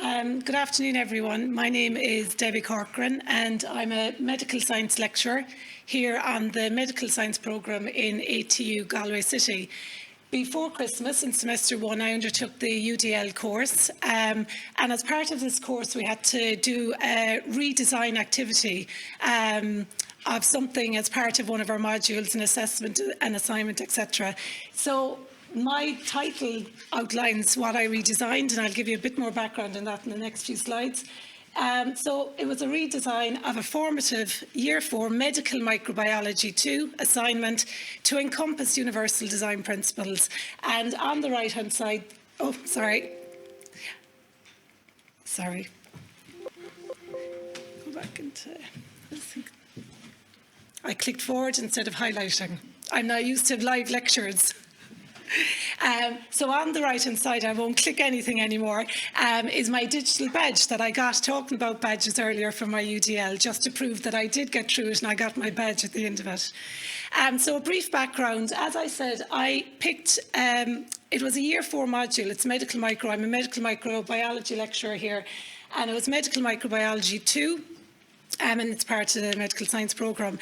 Good afternoon, everyone. My name is Debbie Corcoran, and I'm a medical science lecturer here on the medical science programme in ATU Galway City. Before Christmas, in semester 1, I undertook the UDL course, and as part of this course, we had to do a redesign activity of something as part of one of our modules, an assessment, an assignment, etc. So my title outlines what I redesigned, and I'll give you a bit more background on that in the next few slides. So it was a redesign of a formative Year 4 Medical Microbiology 2 assignment to Encompass universal design principles. And on the right-hand side, Go back into this. I clicked forward instead of highlighting. I'm now used to live lectures. So on the right-hand side, I won't click anything anymore, is my digital badge that I got, talking about badges earlier from my UDL, just to prove that I did get through it and I got my badge at the end of it. So a brief background. As I said, I picked, it was a Year 4 module, it's medical micro, I'm a medical microbiology lecturer here, and it was medical microbiology 2, and it's part of the medical science programme.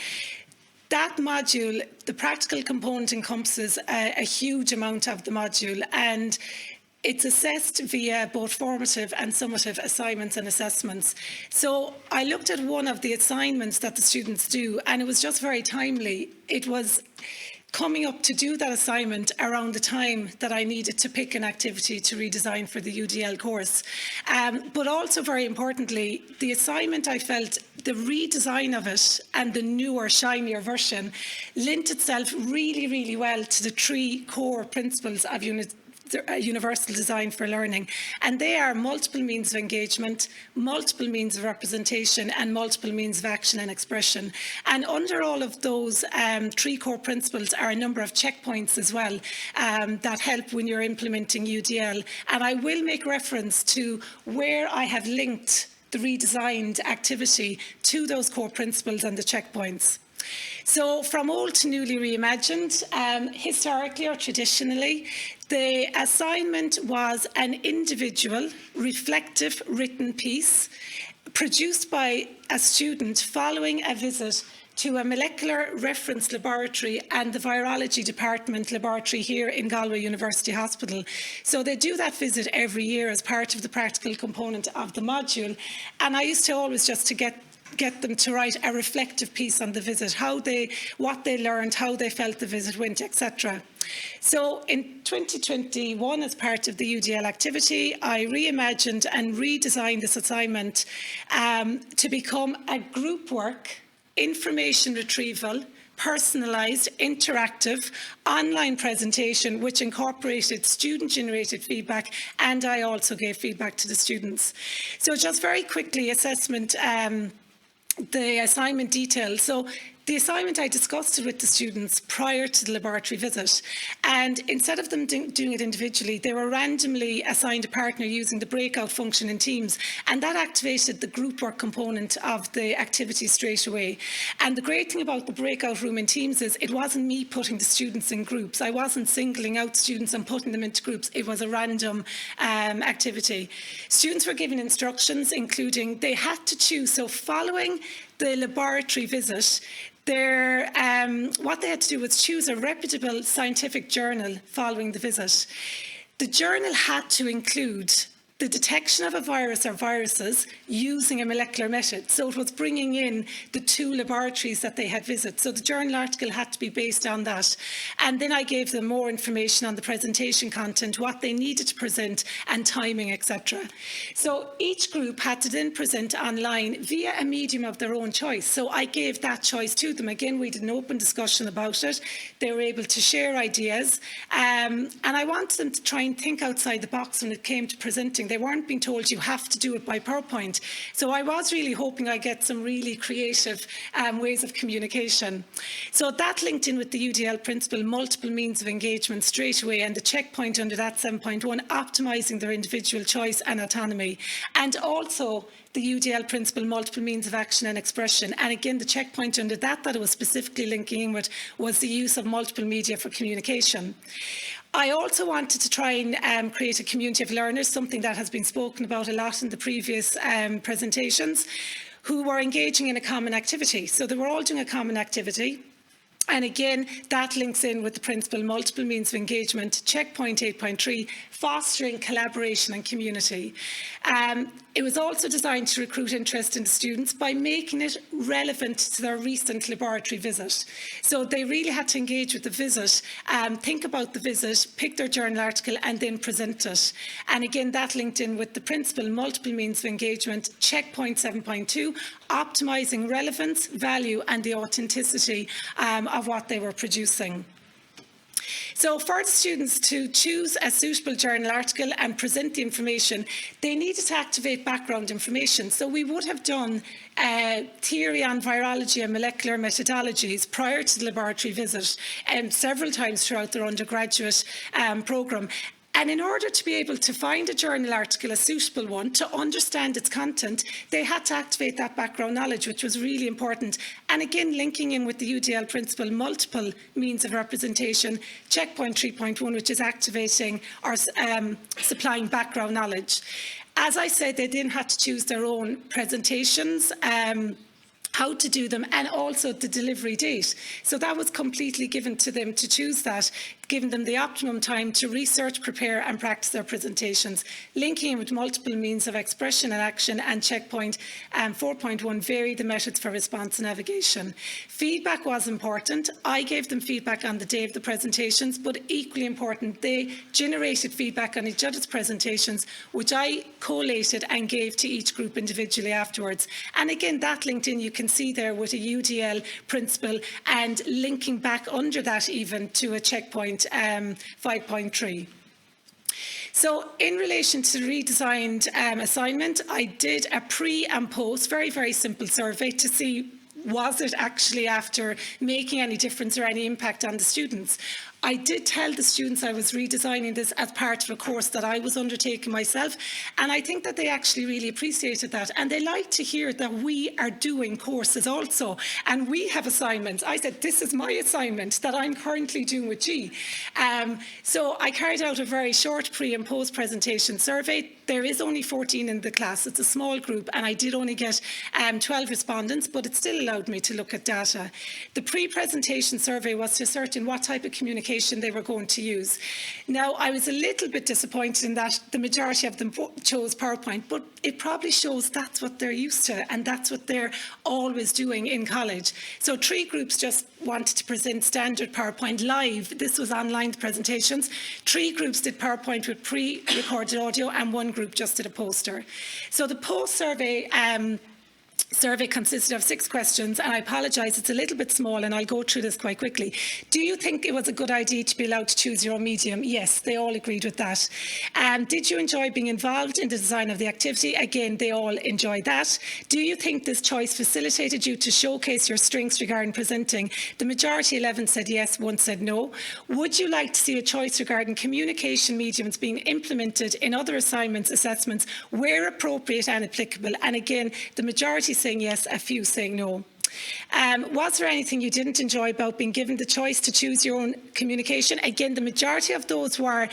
That module, the practical component encompasses a huge amount of the module, and it's assessed via both formative and summative assignments and assessments. So I looked at one of the assignments that the students do, and it was just very timely. It was coming up to do that assignment around the time that I needed to pick an activity to redesign for the UDL course. But also, very importantly, the assignment, I felt the redesign of it and the newer, shinier version lent itself really, really well to the 3 core principles of universal design for learning, and they are multiple means of engagement, multiple means of representation, and multiple means of action and expression. And under all of those 3 core principles are a number of checkpoints as well that help when you're implementing UDL. And I will make reference to where I have linked the redesigned activity to those core principles and the checkpoints. So from old to newly reimagined, historically or traditionally, the assignment was an individual, reflective written piece produced by a student following a visit to a molecular reference laboratory and the virology department laboratory here in Galway University Hospital. So they do that visit every year as part of the practical component of the module. And I used to always just to get them to write a reflective piece on the visit, what they learned, how they felt the visit went, etc. So in 2021, as part of the UDL activity, I reimagined and redesigned this assignment to become a group work, information retrieval, personalised, interactive, online presentation which incorporated student-generated feedback, and I also gave feedback to the students. So just very quickly, assessment, the assignment details. So the assignment, I discussed it with the students prior to the laboratory visit, and instead of them doing it individually, they were randomly assigned a partner using the breakout function in Teams, and that activated the group work component of the activity straight away. And the great thing about the breakout room in Teams is it wasn't me putting the students in groups. I wasn't singling out students and putting them into groups. It was a random activity. Students were given instructions, including they had to choose. So following the laboratory visit, what they had to do was choose a reputable scientific journal following the visit. The journal had to include the detection of a virus or viruses using a molecular method. So it was bringing in the 2 laboratories that they had visited. So the journal article had to be based on that. And then I gave them more information on the presentation content, what they needed to present, and timing, etc. So each group had to then present online via a medium of their own choice. So I gave that choice to them. Again, we did an open discussion about it. They were able to share ideas. And I wanted them to try and think outside the box when it came to presenting. They weren't being told you have to do it by PowerPoint. So I was really hoping I get some really creative ways of communication. So that linked in with the UDL principle, multiple means of engagement straight away, and the checkpoint under that 7.1, optimising their individual choice and autonomy. And also the UDL principle, multiple means of action and expression. And again, the checkpoint under that it was specifically linking in with was the use of multiple media for communication. I also wanted to try and create a community of learners, something that has been spoken about a lot in the previous presentations, who were engaging in a common activity. So they were all doing a common activity. And again, that links in with the principle, multiple means of engagement, checkpoint 8.3, fostering collaboration and community. It was also designed to recruit interest in the students by making it relevant to their recent laboratory visit. So they really had to engage with the visit, think about the visit, pick their journal article and then present it. And again, that linked in with the principle, multiple means of engagement, checkpoint 7.2, optimising relevance, value and the authenticity of what they were producing. So for the students to choose a suitable journal article and present the information, they needed to activate background information. So we would have done theory on virology and molecular methodologies prior to the laboratory visit several times throughout their undergraduate programme. And in order to be able to find a journal article, a suitable one, to understand its content, they had to activate that background knowledge, which was really important. And again, linking in with the UDL principle, multiple means of representation, checkpoint 3.1, which is activating or supplying background knowledge. As I said, they then had to choose their own presentations, how to do them, and also the delivery date. So that was completely given to them to choose that, giving them the optimum time to research, prepare and practice their presentations, linking with multiple means of expression and action, and checkpoint 4.1, vary the methods for response and navigation. Feedback was important. I gave them feedback on the day of the presentations, but equally important, they generated feedback on each other's presentations, which I collated and gave to each group individually afterwards. And again, that linked in, you can see there, with a UDL principle and linking back under that even to a checkpoint 5.3. So in relation to the redesigned assignment, I did a pre and post, very, very simple survey to see was it actually after making any difference or any impact on the students. I did tell the students I was redesigning this as part of a course that I was undertaking myself, and I think that they actually really appreciated that, and they like to hear that we are doing courses also, and we have assignments. I said, this is my assignment that I'm currently doing with G. So I carried out a very short pre and post presentation survey. There is only 14 in the class, it's a small group, and I did only get 12 respondents, but it still allowed me to look at data. The pre-presentation survey was to ascertain what type of communication they were going to use. Now, I was a little bit disappointed in that the majority of them chose PowerPoint, but it probably shows that's what they're used to and that's what they're always doing in college. So 3 groups just wanted to present standard PowerPoint live. This was online presentations. 3 groups did PowerPoint with pre-recorded audio, and 1 group just did a poster. So the post survey consisted of 6 questions, and I apologise, it's a little bit small and I'll go through this quite quickly. Do you think it was a good idea to be allowed to choose your own medium? Yes, they all agreed with that. Did you enjoy being involved in the design of the activity? Again, they all enjoyed that. Do you think this choice facilitated you to showcase your strengths regarding presenting? The majority, 11, said yes, 1 said no. Would you like to see a choice regarding communication mediums being implemented in other assignments, assessments, where appropriate and applicable? And again, the majority saying yes, a few saying no. Was there anything you didn't enjoy about being given the choice to choose your own communication? Again, the majority of those were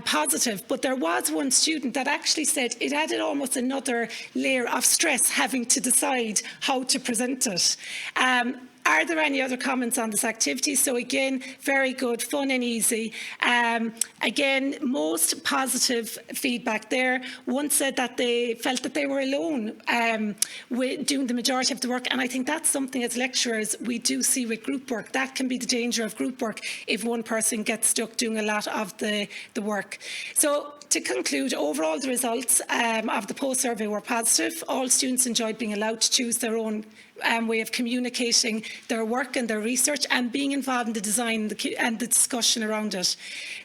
positive, but there was one student that actually said it added almost another layer of stress having to decide how to present it. Are there any other comments on this activity? So again, very good, fun and easy. Again, most positive feedback there. One said that they felt that they were alone with doing the majority of the work, and I think that's something as lecturers we do see with group work. That can be the danger of group work if one person gets stuck doing a lot of the work. So to conclude, overall the results of the post survey were positive. All students enjoyed being allowed to choose their own way of communicating their work and their research and being involved in the design and the discussion around it.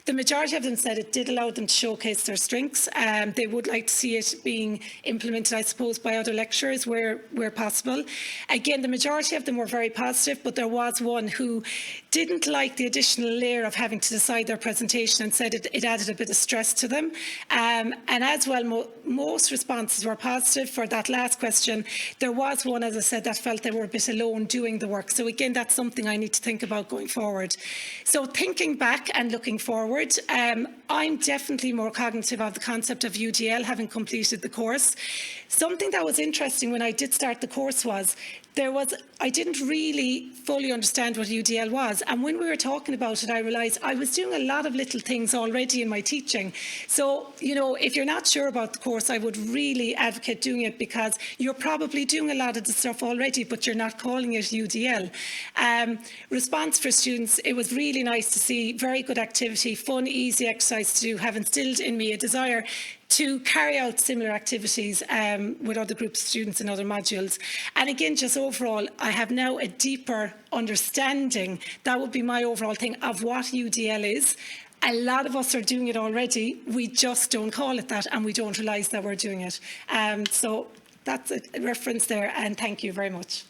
The majority of them said it did allow them to showcase their strengths. They would like to see it being implemented, I suppose, by other lecturers where possible. Again, the majority of them were very positive, but there was one who didn't like the additional layer of having to decide their presentation and said it added a bit of stress to them. And as well, most responses were positive. For that last question, there was one, as I said, that felt they were a bit alone doing the work. So again, that's something I need to think about going forward. So thinking back and looking forward, I'm definitely more cognitive of the concept of UDL, having completed the course. Something that was interesting when I did start the course was I didn't really fully understand what UDL was. And when we were talking about it, I realised I was doing a lot of little things already in my teaching. So, you know, if you're not sure about the course, I would really advocate doing it, because you're probably doing a lot of the stuff already, but you're not calling it UDL. Response for students, it was really nice to see, very good activity, fun, easy exercise to do, have instilled in me a desire to carry out similar activities with other groups of students in other modules. And again, just overall, I have now a deeper understanding, that would be my overall thing, of what UDL is. A lot of us are doing it already, we just don't call it that, and we don't realise that we're doing it. So that's a reference there, and thank you very much.